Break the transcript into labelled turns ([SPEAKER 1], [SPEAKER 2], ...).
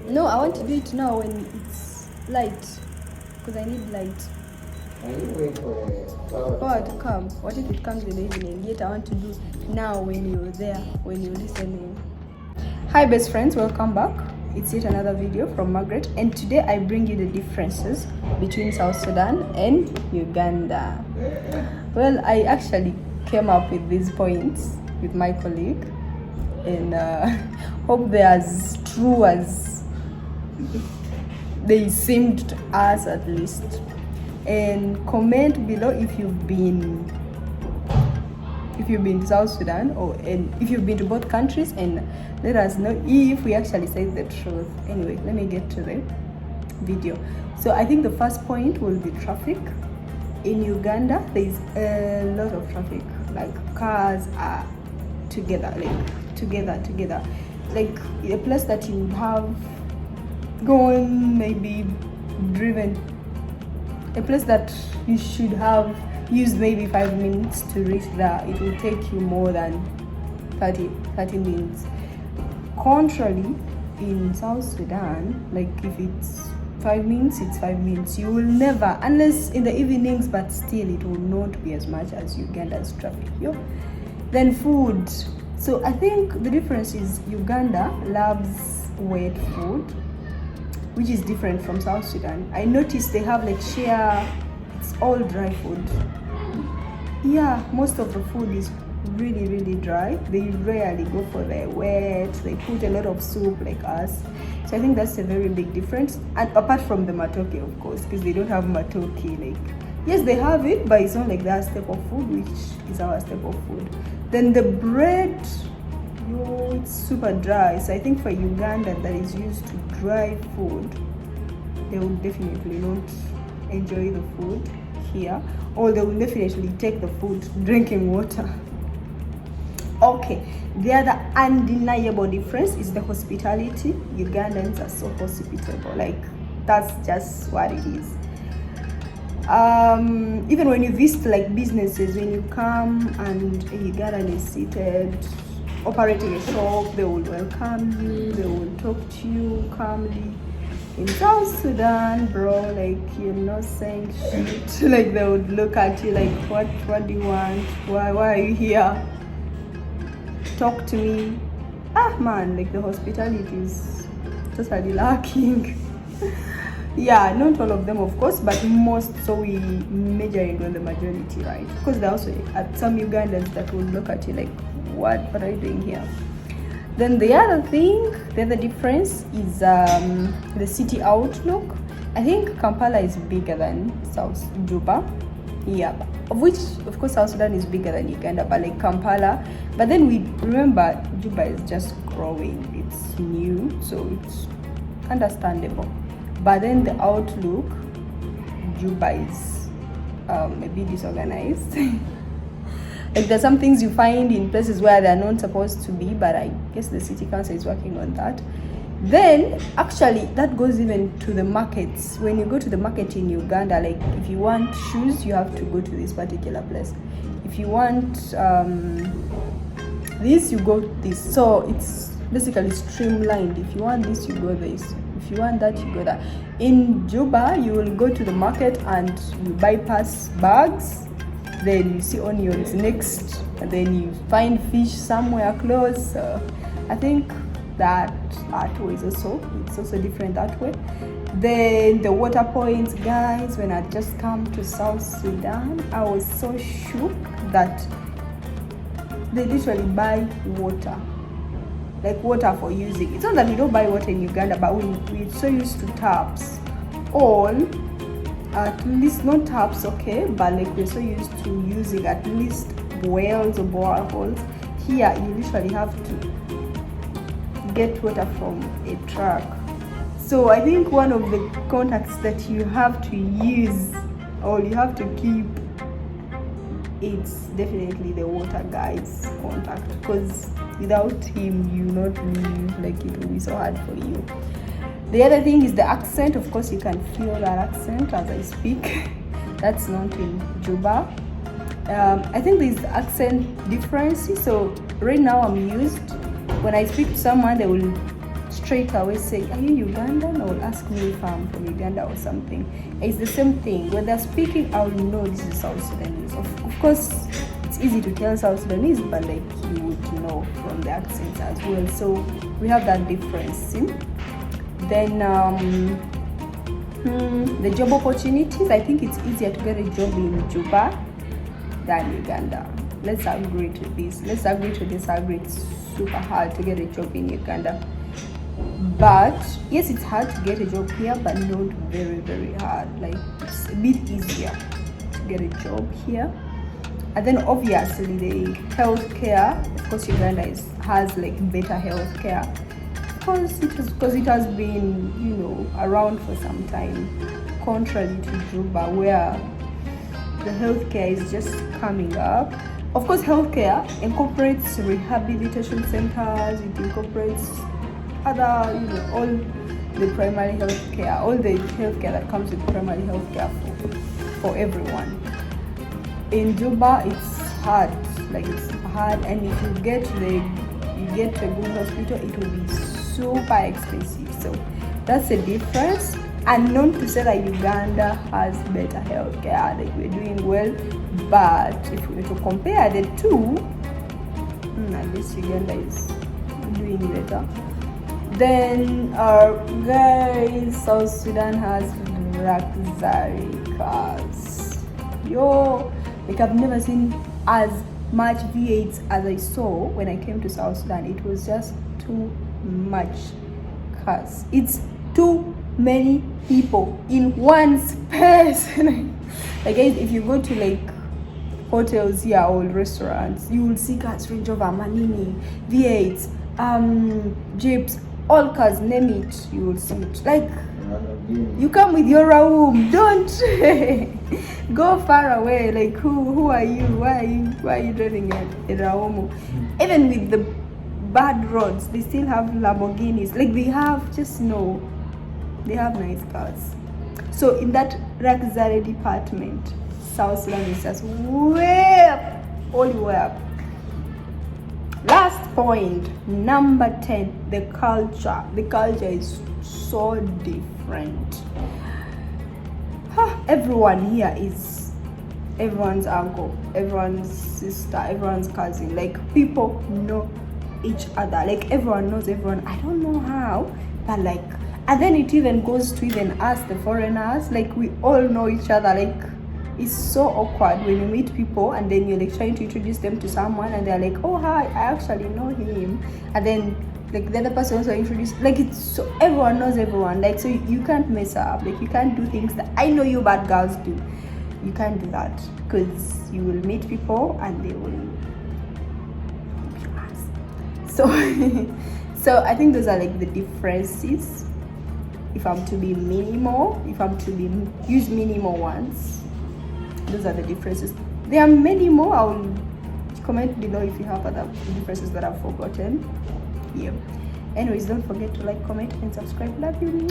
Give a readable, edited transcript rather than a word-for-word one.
[SPEAKER 1] No, I want to do it now when it's light, because I need light.
[SPEAKER 2] Are you waiting for
[SPEAKER 1] power to come? What if it comes in the evening? Yet I want to do now when you're there, when you're listening. Hi best friends, welcome back. It's yet another video from Margaret, and today I bring you the differences between South Sudan and Uganda. Well, I actually came up with these points with my colleague, and hope they're as true as they seemed to us, at least. And comment below if you've been to South Sudan, and if you've been to both countries, and let us know if we actually say the truth. Anyway, let me get to the video. So I think the first point will be traffic. In Uganda, there is a lot of traffic. Like cars are together, like a place that you have gone, maybe driven, a place that you should have used maybe 5 minutes to reach there, it will take you more than 30 minutes. Contrarily, in South Sudan, like if it's 5 minutes, it's 5 minutes. You will never, unless in the evenings, but still it will not be as much as Uganda's traffic. Then food. So I think the difference is Uganda loves wet food, which is different from South Sudan. I noticed they have like it's all dry food. Yeah, most of the food is really dry. They rarely go for the wet. They put a lot of soup like us. So I think that's a very big difference. And apart from the matoke, of course, because they don't have matoke. Like, yes, they have it, but it's not like that staple food, which is our staple food. Then the bread, it's super dry. So I think for Uganda that is used to dry food, they will definitely not enjoy the food here, or they will definitely take the food drinking water. Okay, the other undeniable difference is the hospitality. Ugandans are so hospitable, like that's just what it is. Even when you visit like businesses, when you come and a Ugandan is seated operating a shop, they will welcome you, they will talk to you calmly. In South Sudan, bro, like you're not saying shit. Like they would look at you like, what do you want? Why are you here? Talk to me. Man, like the hospitality is totally lacking. Yeah, not all of them, of course, but most. So we major on the majority, right? Because there are also some Ugandans that will look at you like, what are you doing here? Then the other difference is the city outlook. I think Kampala is bigger than South Juba. Yeah, of which, of course, South Sudan is bigger than Uganda, but like Kampala. But then we remember Juba is just growing. It's new, so it's understandable. But then the outlook, Juba is a bit disorganized. Like there's some things you find in places where they're not supposed to be, but I guess the city council is working on that. Then actually that goes even to the markets. When you go to the market in Uganda, like if you want shoes, you have to go to this particular place. If you want this, you go to this. So it's basically streamlined. If you want this, you go this. If you want that, you go that. In Juba, you will go to the market and you bypass bags. Then you see onions next, and then you find fish somewhere close. I think that way is also different that way. Then the water points, guys, when I just come to South Sudan, I was so shook that they literally buy water, like water for using. It's not that we don't buy water in Uganda, but we're so used to taps. At least not taps, okay, but like we're so used to using at least wells or boreholes. Here you literally have to get water from a truck. So I think one of the contacts that you have to use, or you have to keep, it's definitely the water guy's contact, because without him you not leave, like it will be so hard for you. The other thing is the accent. Of course, you can feel that accent as I speak. That's not in Juba. I think there's accent differences. So right now I'm used when I speak to someone, they will straight away say, are you Ugandan? Or ask me if I'm from Uganda or something. It's the same thing. When they're speaking, I will know this is South Sudanese. Of course, it's easy to tell South Sudanese, but like you would know from the accents as well. So we have that difference. See? Then the job opportunities, I think it's easier to get a job in Juba than Uganda. Let's agree to this. Let's agree to disagree. It's super hard to get a job in Uganda. But yes, it's hard to get a job here, but not very, very hard. Like it's a bit easier to get a job here. And then obviously the healthcare, of course Uganda has like better healthcare. Because it has been, you know, around for some time, contrary to Juba, where the healthcare is just coming up. Of course, healthcare incorporates rehabilitation centers, it incorporates other, you know, all the primary healthcare, all the healthcare that comes with primary healthcare for everyone. In Juba, it's hard, and if you get to a good hospital, it will be super expensive. So that's the difference. And not to say that Uganda has better healthcare, like we're doing well, but if we were to compare the two, at least Uganda is doing better. Then guys, South Sudan has luxury cars. Like I've never seen as much V8s as I saw when I came to South Sudan. It was just too much cars. It's too many people in one space. Like guys, if you go to like hotels here or restaurants, you will see cars, Range Rover, Manini, V8s, Jeeps, all cars, name it, you will see it. Like you come with your room, don't go far away. Like who are you? Why are you driving a Raumu? Even with the bad roads, they still have Lamborghinis. Like they have nice cars. So in that luxury department, South Sudan is just way up, all the way up. Last point, number 10, the culture. The culture is so different. Everyone here is everyone's uncle, everyone's sister, everyone's cousin. Like people know each other. Like everyone knows everyone. I don't know how, but like, and then it even goes to even us, the foreigners. Like we all know each other. Like it's so awkward when you meet people and then you're like trying to introduce them to someone and they're like, oh hi, I actually know him, and then like the other person also introduced. Like it's so everyone knows everyone. Like so you can't mess up. Like you can't do things that I know you bad girls do. You can't do that because you will meet people and they will whoop your ass. So I think those are like the differences. If I'm to be minimal, use minimal ones, those are the differences. There are many more. I will comment below if you have other differences that I've forgotten. Yeah. Anyways, don't forget to like, comment, and subscribe. Love you.